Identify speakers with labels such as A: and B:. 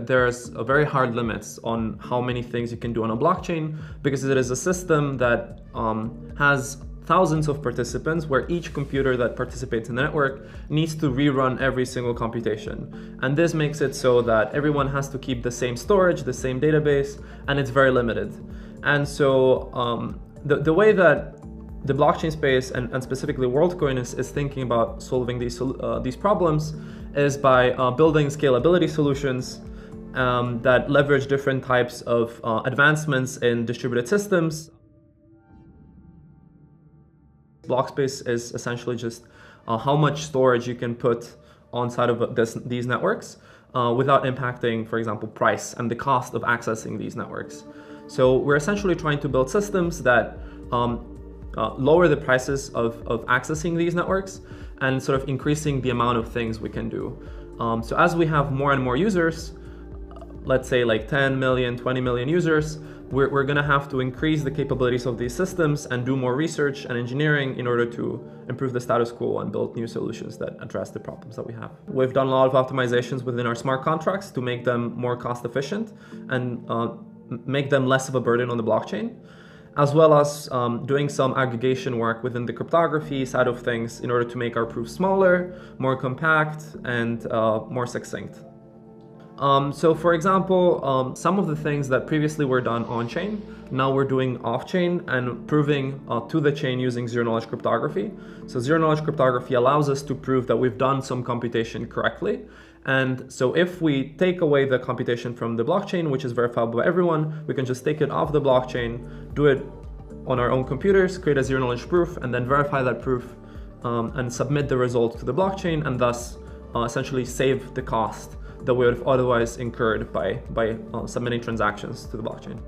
A: There's a very hard limits on how many things you can do on a blockchain, because it is a system that has thousands of participants, where each computer that participates in the network needs to rerun every single computation. And this makes it so that everyone has to keep the same storage, the same database, and it's very limited. And so the way that the blockchain space and specifically Worldcoin is thinking about solving these problems is by building scalability solutions that leverage different types of advancements in distributed systems. Block space is essentially just how much storage you can put on side of these networks without impacting, for example, price and the cost of accessing these networks. So we're essentially trying to build systems that lower the prices of accessing these networks and sort of increasing the amount of things we can do. So as we have more and more users, let's say like 10 million, 20 million users, we're going to have to increase the capabilities of these systems and do more research and engineering in order to improve the status quo and build new solutions that address the problems that we have. We've done a lot of optimizations within our smart contracts to make them more cost efficient and make them less of a burden on the blockchain, as well as doing some aggregation work within the cryptography side of things in order to make our proofs smaller, more compact, and more succinct. So for example, some of the things that previously were done on-chain, now we're doing off-chain and proving to the chain using zero-knowledge cryptography. So zero-knowledge cryptography allows us to prove that we've done some computation correctly. And so if we take away the computation from the blockchain, which is verifiable by everyone, we can just take it off the blockchain, do it on our own computers, create a zero-knowledge proof, and then verify that proof and submit the result to the blockchain, and thus essentially save the cost that we would have otherwise incurred by submitting transactions to the blockchain.